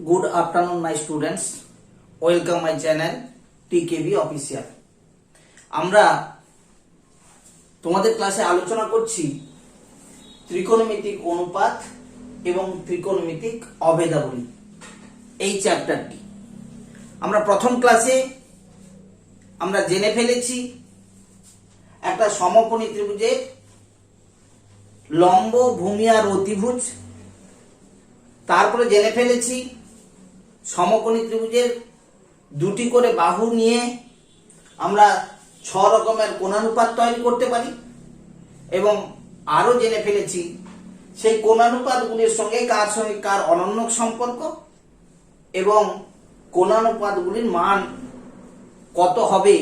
Good afternoon, my students. Welcome my channel TKB Official. আমরা তোমাদের ক্লাসে আলোচনা করছি ত্রিকোণমিতিক অনুপাত এবং ত্রিকোণমিতিক অভেদাবলী এই চ্যাপ্টারটি। আমরা প্রথম ক্লাসে আমরা জেনে ফেলেছি একটা সমকোণী ত্রিভুজের লম্ব, ভূমি আর অতিভুজ। তারপরে জেনে ফেলেছি সমকোণী ত্রিভুজের দুটি করে বাহু নিয়ে আমরা 6 রকমের কোণানুপাত তৈরি করতে পারি এবং আরো জেনে ফেলেছি সেই কোণানুপাতগুলির সঙ্গে কার অনন্যক সম্পর্ক এবং কোণানুপাতগুলির মান কত হবে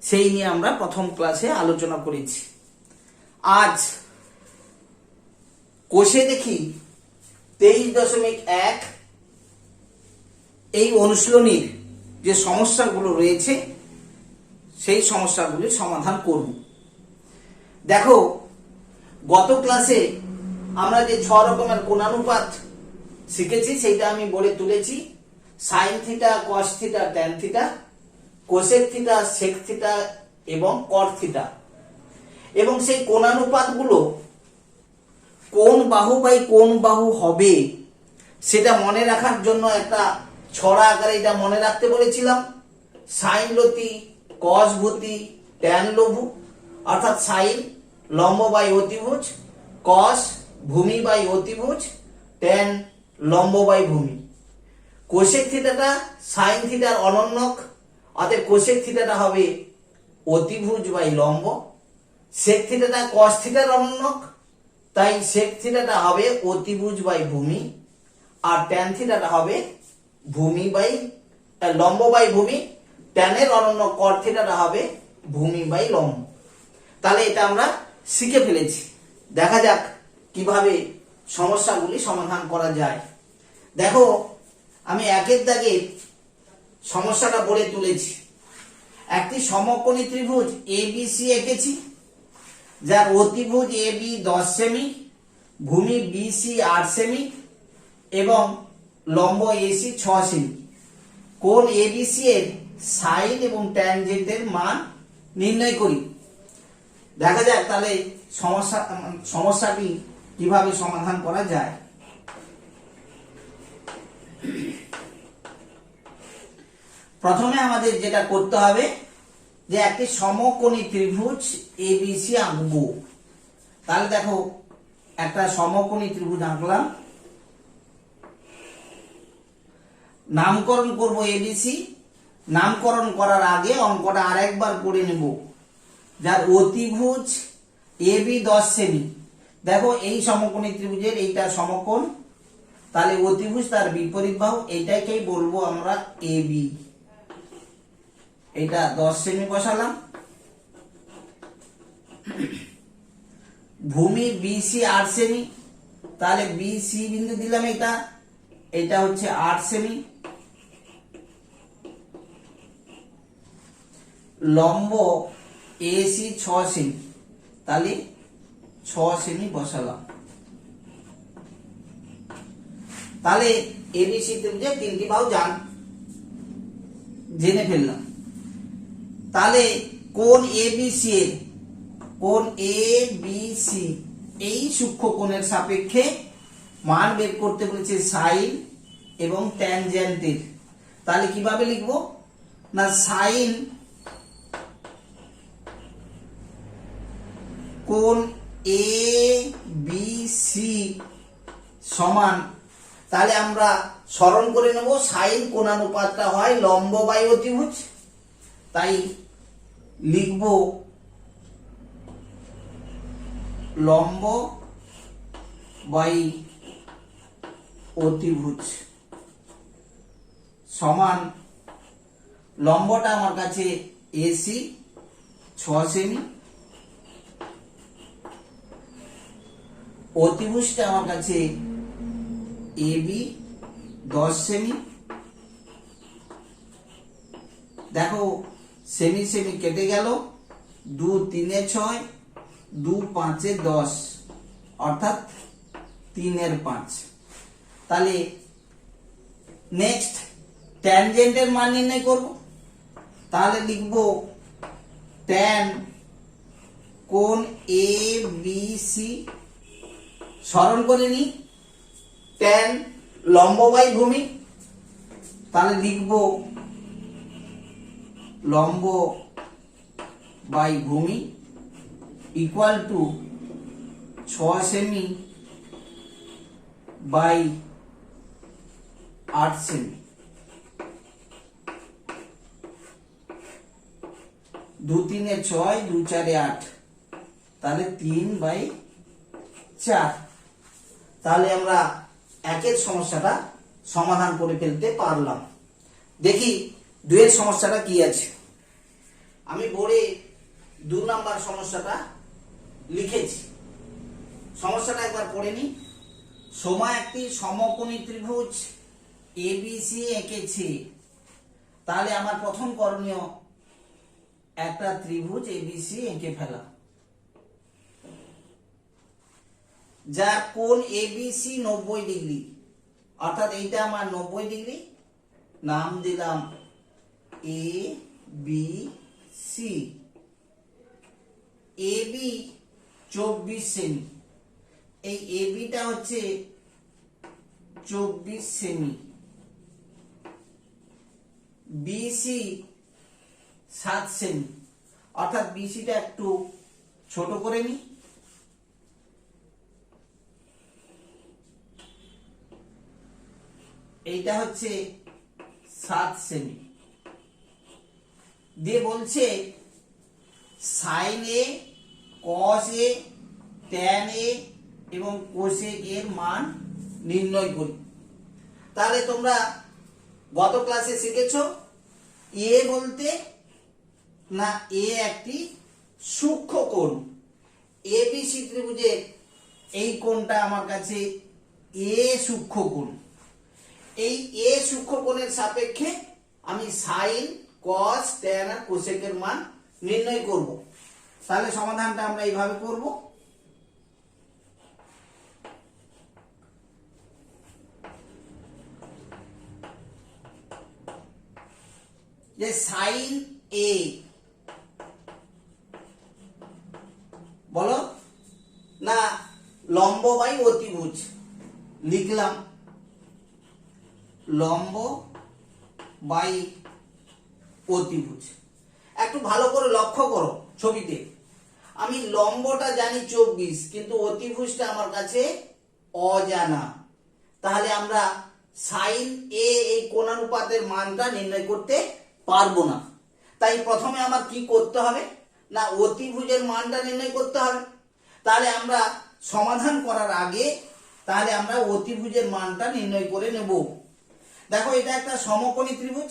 সেই নিয়ে আমরা প্রথম ক্লাসে আলোচনা করেছি। আজ কোষে দেখি 23.1 এই অনুশীলনীর যে সমস্যাগুলো রয়েছে সেই সমস্যাগুলির সমাধান করব। দেখো, গত ক্লাসে আমরা যে 6 রকমের কোণানুপাত শিখেছি সেইটা আমি বলে তুলেছি। Sine theta, cos theta, tan theta, cosec theta, sec theta এবং কট থিটা। এবং সেই কোণানুপাতগুলো কোন বাহু বাই কোন বাহু হবে সেটা মনে রাখার জন্য একটা ছড়া আকারে এটা মনে রাখতে বলেছিলাম। সাইন লতি, কস ভূতি, ট্যান লঘু, অর্থাৎ সাইন লম্ব বাই অতিভুজ, কস ভূমি বাই অতিভুজ, ট্যান লম্ব বাই ভূমি। কোসেক থিটাটা সাইন থিটার অনন্যক, অতএব কোসেক থিটাটা হবে অতিভুজ বাই লম্ব। সেক থিটাটা কস থিটার অনন্যক, তাই সেক থিটাটা হবে অতিভুজ বাই ভূমি। আর ট্যান থিটাটা হবে ভূমি বাই লম্ব বাই ভূমি। ট্যানের অনন্য কট থিটাটা হবে ভূমি বাই লম্ব। তাহলে এটা আমরা শিখে ফেলেছি। দেখা যাক কিভাবে সমস্যাগুলি সমাধান করা যায়। দেখো, আমি একের দাগে সমস্যাটা বলে তুলেছি। একটি সমকোণী ত্রিভুজ ABC এঁকেছি, যার অতিভুজ AB 10 সেমি, ভূমি BC 8 সেমি এবং লম্ব AC 6 সেমি। কোণ ABC এর সাইন এবং ট্যানজেন্টের মান নির্ণয় করি। দেখা যাক তাহলে সমস্যাটি কিভাবে সমাধান করা যায়। প্রথমে আমাদের যেটা করতে হবে যে একটি সমকোণী ত্রিভুজ ABC আঁকবো। তাহলে দেখো, একটা সমকোণী ত্রিভুজ আঁকলাম, নামকরণ করব ABC। নামকরণ করার আগে অঙ্কটা আরেকবার করে নেব। যার অতিভুজ AB 10 সেমি। দেখো, এই সমকোণী ত্রিভুজের এইটা সমকোণ, তাহলে অতিভুজ তার বিপরীত বাহু, এইটাকেই বলবো আমরা AB। এটা 10 সেমি বসালাম। ভূমি BC 8 সেমি, তাহলে BC বিন্দু দিলাম। এটা হচ্ছে 8 সেমি। লম্ব AC 6 সেমি, তাহলে 6 সেমি বসালাম। তাহলে ABC ত্রিভুজে তিনটি বাহু জেনে ফেললাম। তাহলে কোণ ABC এর কোণ ABC এই সূক্ষ্ম কোণের সাপেক্ষে মান বের করতে বলেছে সাইন এবং ট্যানজেন্টের। তাহলে কিভাবে লিখবো না, সাইন কোণ ABC সমান, তাহলে আমরা স্মরণ করে নেব সাইন কোণানুপাতটা হয় লম্ব বাই অতিভুজ। তাই লিখব লম্ব বাই অতিভুজ সমান, লম্বটা আমার কাছে AC 6 সেমি, অতিভুজটা আমার কাছে AB 10 সেমি। দেখো, সেমি সেমি কেটে গেল, 2 3 6, 2 5 10, অর্থাৎ 3 5। তাহলে নেক্সট ট্যানজেন্টের মান নির্ণয় করব। তাহলে লিখব ট্যান কোণ এ বি সি, স্মরণ করে নি ট্যান লম্ব বাই ভূমি, তাহলে লিখব লম্ব বাই ভূমি ইকুয়াল টু 6 সেমি বাই 8 সেমি, 2 3 6 2 4 8, তাহলে 3/4। তাহলে আমরা একের সমস্যাটা সমাধান করে ফেলতে পারলাম। দেখি দুয়ের সমস্যাটা কি আছে। আমি বোর্ডে 2 নাম্বার সমস্যাটা লিখেছি, সমস্যাটা একবার পড়ে নি। সোমা একটি সমকোণী ত্রিভুজ এবিসি এঁকেছে। তাহলে আমার প্রথম করণীয় একটা ত্রিভুজ এবিসি এঁকে ফেলা, যার কোণ এবিসি 90 ডিগ্রি, অর্থাৎ এইটা আমার 90 ডিগ্রি, নাম দিলাম A B C. AB 24 semi, এই এবিটা হচ্ছে 24 সেমি, বিসি 7 সেমি, অর্থাৎ বিসিটা একটু ছোট করে নি। এইটা হচ্ছে 7 সেমি। দিয়ে বলছে সাইন এ, কস এ, ট্যান এ এবং কোসেক এর মান নির্ণয় করি। তাহলে তোমরা গত ক্লাসে শিখেছো এ বলতে না এ একটি সূক্ষ্ম কোণ। এবিসি ত্রিভুজের এই কোণটা আমার কাছে এ সূক্ষ্ম কোণ। এই এ সূক্ষ্ম কোণের সাপেক্ষে আমি সাইন, কস, ট্যান আর কোসেকের মান নির্ণয় করব। তাহলে সমাধানটা আমরা এইভাবে করব। যে সাইন এ, বলো না লম্ব বাই অতিভুজ, লিখলাম লম্ব বাই অতিভুজ। একটু ভালো করে লক্ষ্য করো ছবিতে, আমি লম্বটা জানি 24, কিন্তু অতিভুজটা আমার কাছে অজানা। তাহলে আমরা সাইন এ এই কোণানুপাতের মানটা নির্ণয় করতে পারবো না। তাই প্রথমে আমার কি করতে হবে না অতিভুজের মানটা নির্ণয় করতে হবে। তাহলে আমরা সমাধান করার আগে তাহলে আমরা অতিভুজের মানটা নির্ণয় করে নেব। দেখো এটা একটা সমকোণী ত্রিভুজ।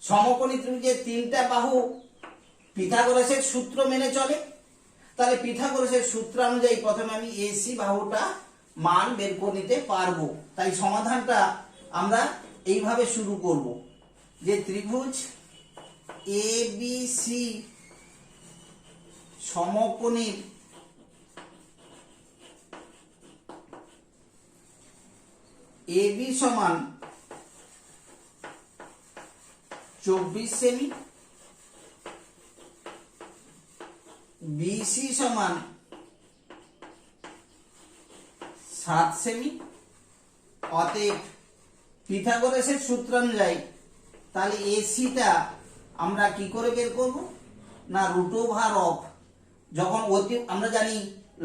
সমকোণী ত্রিভুজের 3টা বাহু পিথাগোরাসের সূত্র মেনে চলে। তাহলে পিথাগোরাসের সূত্র অনুযায়ী প্রথমে আমি এসি বাহুটা মান বের করে নিতে পারবো। তাই সমাধানটা আমরা এইভাবে শুরু করব যে ত্রিভুজ এবিসি সমকোণীর এবি সমান 24 সেমি, বিসি সমান 7 সেমি। অতএব পিথাগোরাসের সূত্র অনুযায়ী তাহলে এসিটা আমরা কি করে বের করব না রুট ওভার অফ, যখন আমরা জানি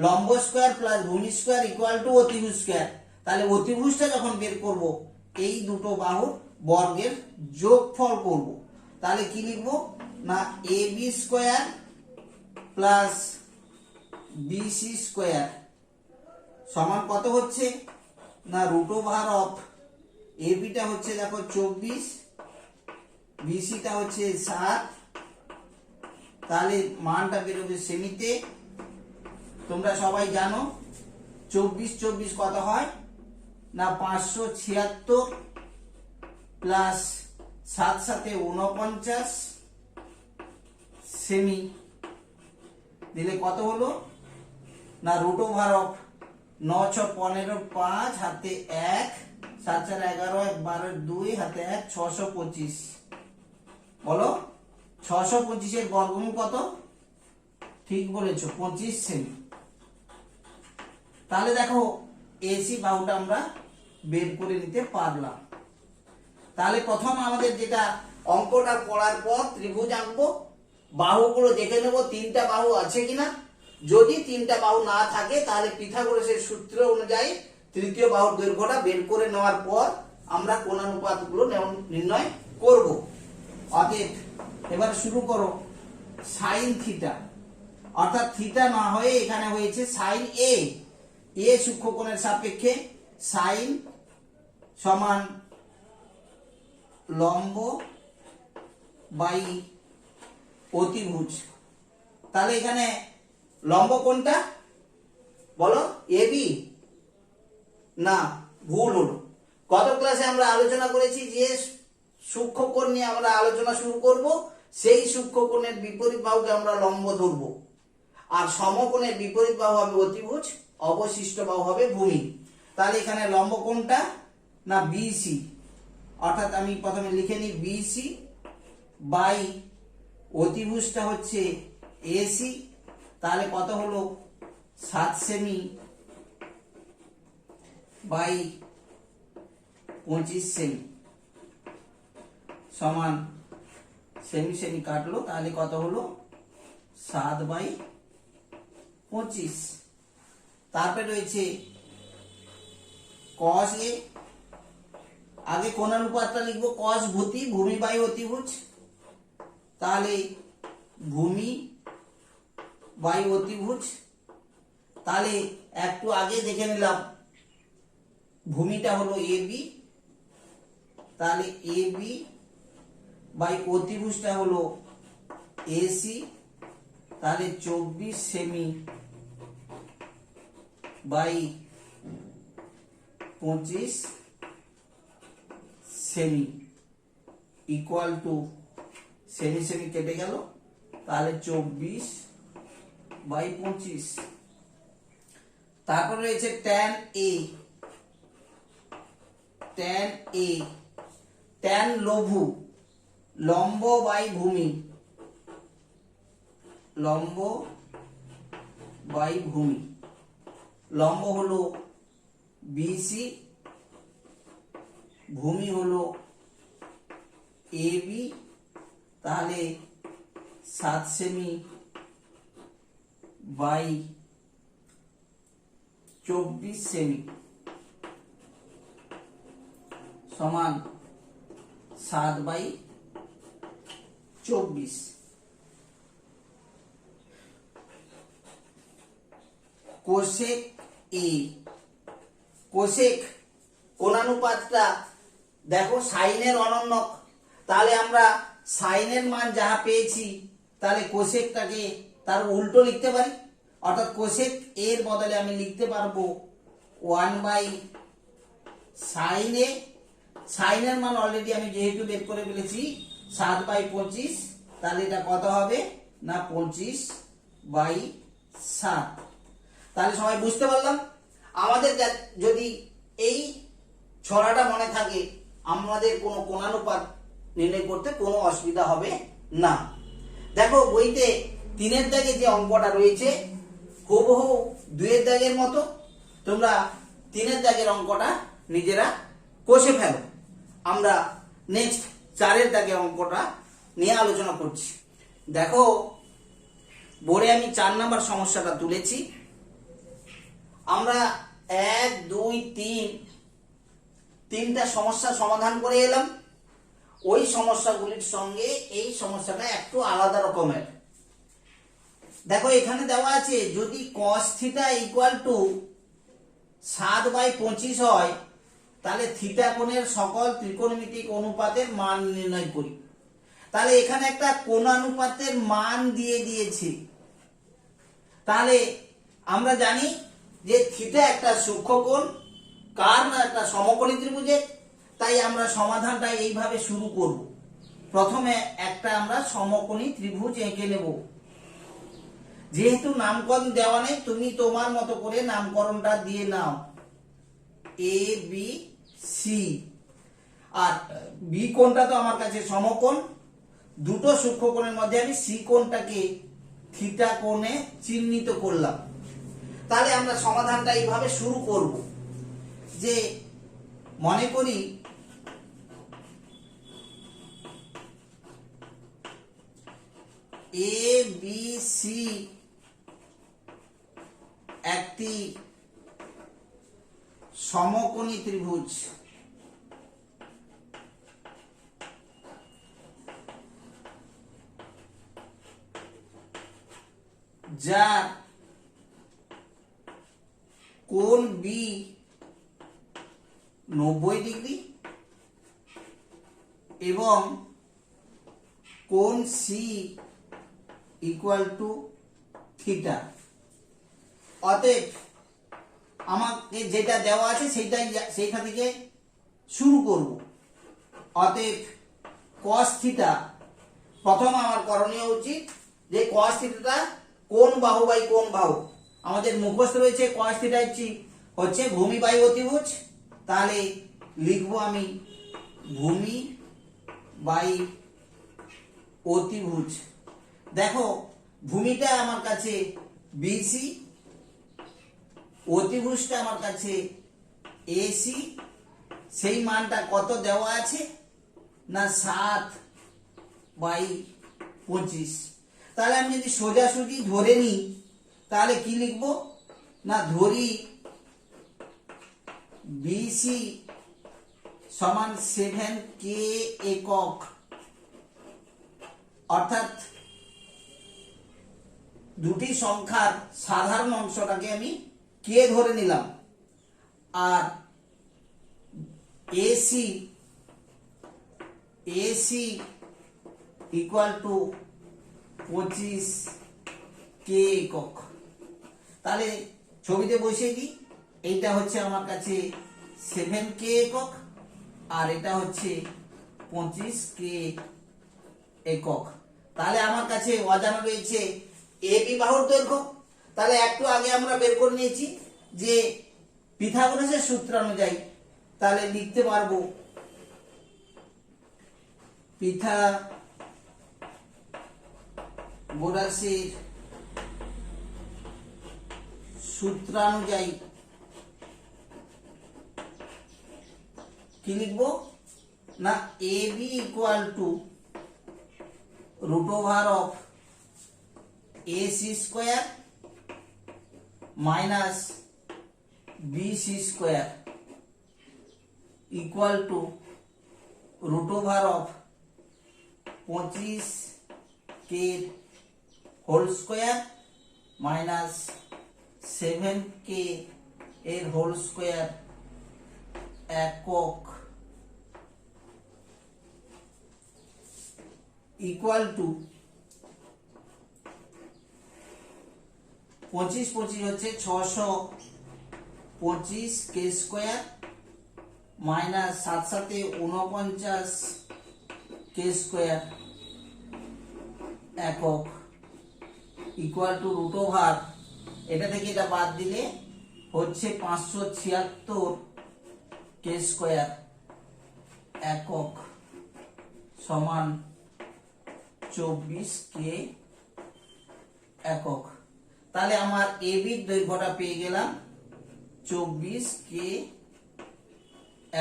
লম্ব স্কয়ার প্লাস ভূমি স্কয়ার ইকুয়াল টু অতিভুজ স্কয়ার। তাহলে অতিভুজটা যখন বের করব এই দুটো বাহুর বর্গের যোগফল করব। তাহলে কি লিখব না A B square plus B C square সমান কত হচ্ছে না রুট ওভার অফ এবিটা হচ্ছে দেখো 24, বিসিটা হচ্ছে 7, তাহলে মানটা বেরোবে সেমিতে। তোমরা সবাই জানো 24 24 কত হয় না 576 প্লাস 7 7 49 সেমি দিলে কত হলো না রুট ওভার অফ 9 6 15 5 হাতে 1 7 4 11 1 12 2 হাতে 1 625 বলো 625 এর বর্গমূল কত? ঠিক বলেছো 25 সেমি। তাহলে দেখো এসি বাহুটা আমরা বের করে নিতে পারলাম। তাহলে প্রথম আমাদের যেটা অঙ্কটা করার পর ত্রিভুজ আঁকবো, বাহুগুলো দেখে নেব তিনটা বাহু আছে কিনা। যদি তিনটা বাহু না থাকে তাহলে পিথাগোরাসের সূত্র অনুযায়ী তৃতীয় বাহুর দৈর্ঘ্যটা বের করে নেওয়ার পর আমরা কোণানুপাতগুলো নির্ণয় করব। অতএব এবার শুরু করো সাইন থিটা, অর্থাৎ থিটা না হয়ে এখানে হয়েছে সাইন এ। এ সূক্ষ্মকোণের সাপেক্ষে সাইন সমান লম্ব বাই অতিভুজ। তাহলে এখানে লম্ব কোনটা বলো? A B? না, ভুল হলো। গত ক্লাসে আমরা আলোচনা করেছি যে সূক্ষ্মকোণ নিয়ে আমরা আলোচনা শুরু করব, সেই সূক্ষ্মকোণের বিপরীত বাহুকে আমরা লম্ব ধরব, আর সমকোণের বিপরীত বাহু হবে অতিভুজ, অবশিষ্ট বাহু হবে ভূমি। তাহলে এখানে লম্ব কোণটা না বিসি, অর্থাৎ আমি প্রথমে লিখে নিই বিসি বাই অতিভুজটা হচ্ছে এসি। তাহলে কত হলো 7 সেমি বাই 25 সেমি সমান সেমি সেমি কাটলো, তাহলে কত হলো 7 বাই 25। তারপরে রয়েছে cos এ, আগে কোণানুপাতটা লিখবো cos ভূতি, ভূমি বাই অতিভুজ। তাহলে ভূমি বাই অতিভুজ। তাহলে একটু আগে দেখে নিলাম ভূমিটা হলো এ বি, তাহলে এ বি বাই অতিভুজটা হলো এসি। তাহলে 24 সেমি বাই 25 সেমি ইকুয়াল টু সেমি সেমি কেটে গেল, তাহলে 24 বাই 25। তারপর রয়েছে tan A, tan A, tan লঘু লম্ব বাই ভূমি, লম্ব বাই ভূমি। লম্ব হলো বিসি, ভূমি হলো এ বি। তাহলে 7 সেমি বাই 24 সেমি সমান 7 বাই 24। কোসেক এ, কোসেক কোণানুপাতটা দেখো সাইনের অনন্যক। তাহলে আমরা সাইনের মান যাহা পেয়েছি তাহলে কোসেকটাকে তার উল্টো লিখতে পারি, অর্থাৎ কোসেক এর বদলে আমি লিখতে পারবো 1 বাই সাইন এ। সাইনের মান অলরেডি আমি যেহেতু বের করে ফেলেছি 7 বাই 25, তাহলে এটা কত হবে না 25 বাই 7। তাহলে সবাই বুঝতে পারলাম। আমাদের যদি এই ছড়াটা মনে থাকে আমাদের কোনো কোণানুপাত নির্ণয় করতে কোনো অসুবিধা হবে না। দেখো বইতে 3 এর দাগে যে অঙ্কটা রয়েছে হুবহু 2 এর দাগের মতো, তোমরা 3 এর দাগের অঙ্কটা নিজেরা কষে ফেলো। আমরা নেক্সট 4 এর দাগের অঙ্কটা নিয়ে আলোচনা করছি। দেখো বোর্ডে আমি 4 নাম্বার সমস্যাটা তুলেছি। আমরা 1 2 3 তিনটা সমস্যা সমাধান করে এলাম। ওই সমস্যাগুলির সঙ্গে এই সমস্যাটা একটু আলাদা রকমের। দেখো এখানে দেওয়া আছে যদি cos theta equal to 7 by 25 হয় তাহলে থিটা কোণের সকল ত্রিকোণমিতিক অনুপাতের মান নির্ণয় করি। তাহলে এখানে একটা কোণানুপাতের মান দিয়ে দিয়েছি। তাহলে আমরা জানি যে থিটা একটা সূক্ষ্মকোণ, কার না একটা সমকোণী ত্রিভুজের। তাই আমরা সমাধানটা এইভাবে শুরু করব। প্রথমে একটা আমরা সমকোণী ত্রিভুজ এঁকে নেব। যেহেতু নামকরণ দেওয়া নেই তুমি তোমার মতো করে নামকরণটা দিয়ে নাও। A B C. R B কোণটা তো আমার কাছে সমকোণ, দুটো সূক্ষ্মকোণের মধ্যে আমি সি কোণটাকে থিটা কোণে চিহ্নিত করলাম। তাহলে আমরা সমাধানটা এইভাবে শুরু করব যে মনে করি এ বি সি একটি সমকোণী ত্রিভুজ, যার কোণ বি 90 ডিগ্রি এবং কোণ সি ইকুয়াল টু থিটা। অতএব আমাকে যেটা দেওয়া আছে সেইটা থেকে শুরু করব। অতএব cos থিটা, প্রথম আমার করণীয় উচিত যে cos থিটাটা কোন বাহু বাই কোন বাহু। আমাদের মুখস্থ রয়েছে cos থিটা হচ্ছে ভূমি বাই অতিভুজ। তাহলে লিখব আমি ভূমি বাই অতিভুজ। দেখো ভূমিটা আমার কাছে বিসি, অতিভুজটা আমার কাছে এসি। সেই মানটা কত দেওয়া আছে না 7/25। তাহলে আমি যদি সোজাসুজি ধরে নিই তাহলে কি লিখব না ধরি বিসি সমান 7K একক, অর্থাৎ দুটি সংখ্যার সাধারণ অংশটাকে আমি কে ধরে নিলাম। আর এসি ইকুয়াল টু 25K একক। তাহলে ছবিতে বসিয়ে দিই, এইটা হচ্ছে আমার কাছে 7K একক আর এটা হচ্ছে 25K একক। তাহলে আমার কাছে অজানা রয়েছে এবি বাহুর দৈর্ঘ্য। তাহলে একটু আগে আমরা বের করে নিয়েছি যে পিথাগোরাসের সূত্র অনুযায়ী, তাহলে লিখতে পারবো পিথাগোরাসের সূত্রানুযায়ী কি লিখবো না AB equal to √of AC square minus BC square equal to √of 25K whole square minus 7K এর হোল স্কয়ার একক ইকুয়াল টু 25 হচ্ছে 625K square minus 7 49K square একক ইকুয়াল টু √, এটা থেকে এটা বাদ দিলে হচ্ছে 576K স্কয়ার একক সমান 24K একক। তাহলে আমার এবির দৈর্ঘ্যটা পেয়ে গেলাম 24K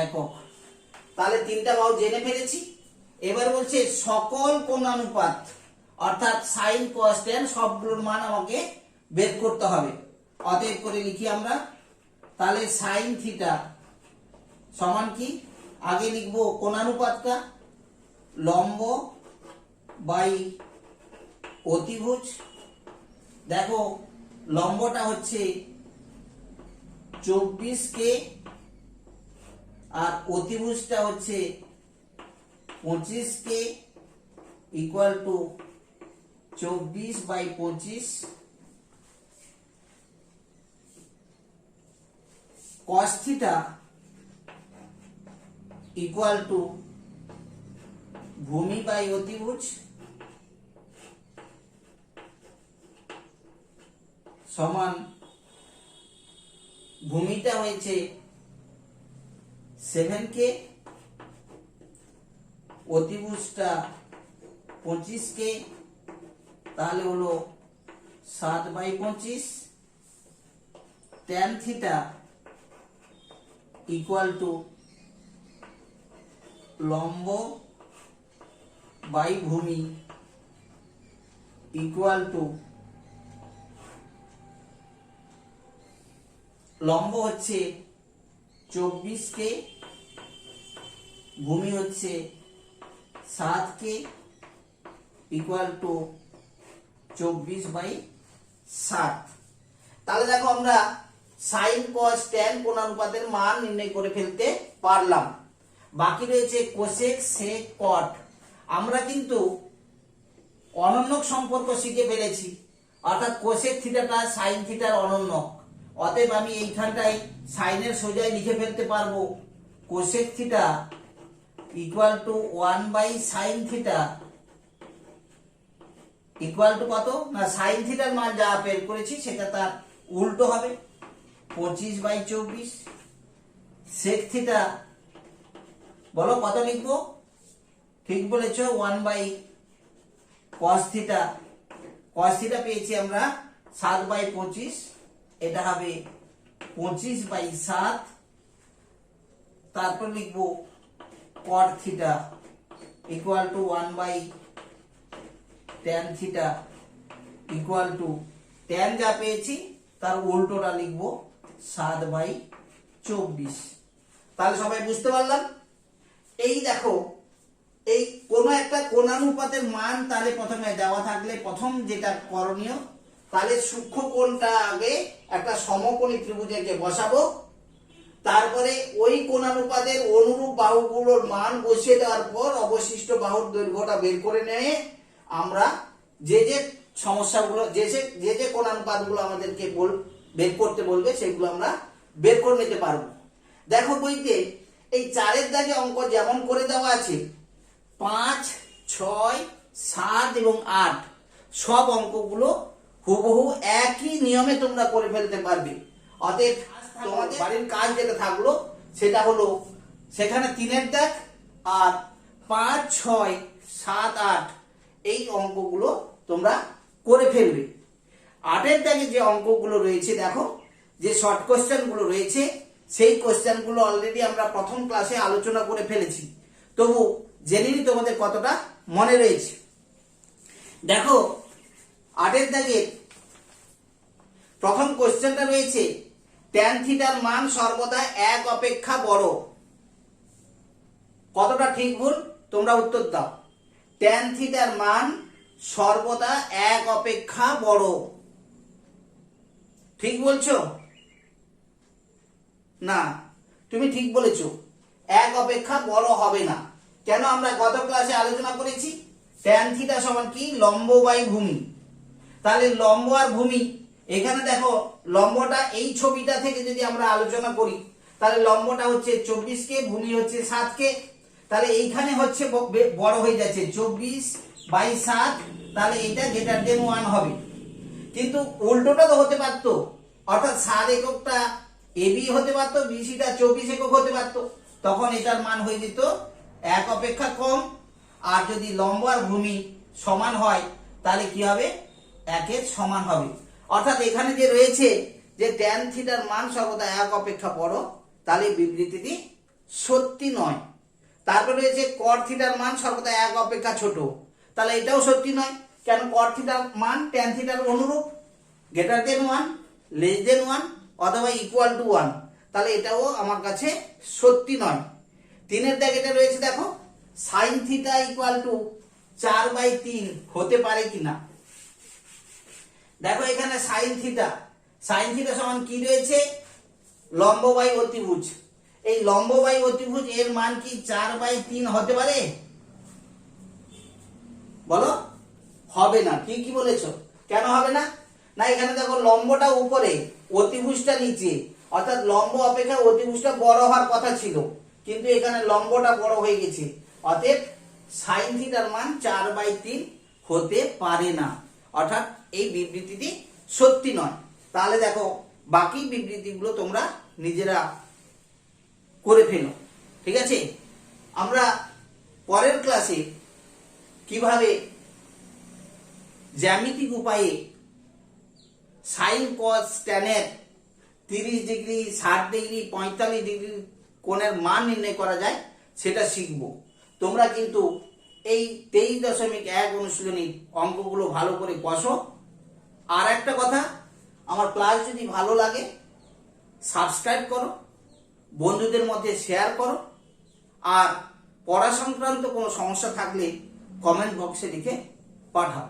একক। তাহলে তিনটা বাহু জেনে ফেলেছি। এবার বলছে সকল কোণানুপাত অর্থাৎ সাইন কস ট্যান সবগুলোর মান আমাকে বের করতে হবে। অতএব করে লিখি আমরা, তাহলে সাইন থিটা সমান কি, আগে লিখবো কোণানুপাতটা লম্ব বাই অতিভুজ। দেখো লম্বটা হচ্ছে 24K আর অতিভুজটা হচ্ছে 25K equal to 24/25। cos theta equal two ভূমি বাই অতিভুজ সমান ভূমিটা হয়েছে 7k, অতিভুজটা 25k, তাহলে হলো 7/25, tan থিটা ইকুয়াল টু লম্ব বাই ভূমি ইকুয়াল টু, লম্ব হচ্ছে 24k, ভূমি হচ্ছে 7k ইকুয়াল টু 24/7। তাহলে দেখো আমরা সাইন কস ট্যান কোণানুপাতের মান নির্ণয় করে ফেলতে পারলাম। বাকি রয়েছে কোসেক সেক কট। আমরা কিন্তু অনন্যক সম্পর্ক শিখে ফেলেছি, অর্থাৎ কোসেক থিটাটা সাইন থিটার অনন্যক। অতএব আমি এইখানটায় সাইনের সোজায় লিখে ফেলতে পারবো cosec theta equal two 1/sin theta equal two কত না, সাইন থিটার মান যা বের করেছি সেটা তার উল্টো হবে 25/24। সেক থিটা বলো কত লিখবো? ঠিক বলেছো, 1/cos থিটা। cos থিটা পেয়েছি আমরা 7/25, এটা হবে 25/7। তারপর লিখবো cot theta equal two 1/tan theta equal two, tan যা পেয়েছি তার উল্টোটা লিখবো 7/24। তাহলে সবাই বুঝতে পারলাম। এই দেখো, এই কোনো একটা কোণানুপাতের মান তাহলে প্রথমে দেওয়া থাকলে প্রথম যেটা করণীয়, তাহলে সূক্ষ্ম কোণটা আগে একটা সমকোণী ত্রিভুজকে বসাবো, তারপরে ওই কোণানুপাতের অনুরূপ বাহুগুলোর মান বসিয়ে দেওয়ার পর অবশিষ্ট বাহুর দৈর্ঘ্যটা বের করে নিয়ে আমরা যে যে সমস্যাগুলো যে যে কোণানুপাতগুলো আমাদেরকে বের করতে বলবে সেগুলো আমরা বের করে নিতে পারবো। দেখো বইতে এই 4-এর দাগে অঙ্ক যেমন করে দেওয়া আছে, 5, 6, 7 এবং 8 সব অঙ্কগুলো হুবহু একই নিয়মে তোমরা করে ফেলতে পারবে। অতএব তোমাদের বাড়ির কাজ যেটা থাকলো সেটা হলো সেখানে 3-এর দাগ আর 5, 6, 7, 8 এই অঙ্কগুলো তোমরা করে ফেলবে। 8-এর দাগে যে অঙ্কগুলো রয়েছে, দেখো যে শর্ট কোশ্চেনগুলো রয়েছে সেই কোশ্চেনগুলো অলরেডি আমরা প্রথম ক্লাসে আলোচনা করে ফেলেছি, তবু জেনে নিই তোমাদের কতটা মনে রয়েছে। দেখো 8-এর দাগের প্রথম কোশ্চেনটা রয়েছে, ট্যান থিটার মান সর্বদা 1 অপেক্ষা বড়। কতটা ঠিক ভুল তোমরা উত্তর দাও। ট্যান থিটার মান সর্বদা 1 অপেক্ষা বড়, ঠিক বলছো? না, তুমি ঠিক বলেছো, 1 অপেক্ষা বড় হবে না। কেন? আমরা গত ক্লাসে আলোচনা করেছি ট্যান থিটা সমান কি, লম্ব বাই ভূমি। তাহলে লম্ব আর ভূমি, এখানে দেখো লম্বটা এই ছবিটা থেকে যদি আমরা আলোচনা করি, তাহলে লম্বটা হচ্ছে 24k, ভূমি হচ্ছে 7k, তাহলে এইখানে হচ্ছে বড় হয়ে যাচ্ছে 24/7, তাহলে এটা গ্রেটার দেন 1 হবে। কিন্তু উল্টোটা তো হতে পারতো, অর্থাৎ 7 এককটা এবি হতে পারতো, বিসিটা 24 একক হতে পারতো, তখন এটার মান হয়ে যেত 1 অপেক্ষা কম। আর যদি লম্ব আর ভূমি সমান হয় তাহলে কি হবে, 1-এর সমান হবে। অর্থাৎ এখানে যে রয়েছে যে ট্যান থিটার মান সর্বদা 1 অপেক্ষা বড়, তাহলে বিবৃতিটি সত্যি নয়। তারপর রয়েছে কট থিটার মান সর্বদা 1 অপেক্ষা ছোট, তাহলে এটাও সত্যি নয়। কেন? কট থিটার মান ট্যান থিটার অনুরূপ, গ্রেটার দেন 1, লেস দেন 1 অথবা ইকুয়াল টু 1, তাহলে এটাও আমার কাছে সত্যি নয়। 3-এর দাগ এটা রয়েছে, দেখো সাইন থিটা ইকুয়াল টু 4/3 হতে পারে কিনা। দেখো এখানে সাইন থিটা সমান কি রয়েছে, লম্ব বাই অতিভুজ। এই লম্ব বাই অতিভুজ এর মান কি 4/3 হতে পারে? বলো। হবে না। কি বলেছো? কেন হবে না? না, এখানে দেখো লম্বটা উপরে, অতিভুজটা নিচে, অর্থাৎ লম্ব অপেক্ষা অতিভুজটা বড় হওয়ার কথা ছিল, কিন্তু এখানে লম্বটা বড় হয়ে গেছে। অতএব সাইন থিটার মান 4/3 হতে পারে না, অর্থাৎ এই বিবৃতিটি সত্যি নয়। তাহলে দেখো বাকি বিবৃতিগুলো তোমরা নিজেরা করে ফেলো। ঠিক আছে? আমরা পরের ক্লাসে কিভাবে জ্যামিতিক উপায়ে সাইন কস ট্যানের 30 ডিগ্রি, 60 ডিগ্রি, 45 ডিগ্রি কোণের মান নির্ণয় করা যায় সেটা শিখব। তোমরা কিন্তু এই 23.1 অনুশীলনী অঙ্কগুলো ভালো করে বসো। আর একটা কথা, আমার ক্লাস যদি ভালো লাগে সাবস্ক্রাইব করো, বন্ধুদের মধ্যে শেয়ার করো, আর পড়া সংক্রান্ত কোনো সমস্যা থাকলে কমেন্ট বক্সে লিখে পাঠাও।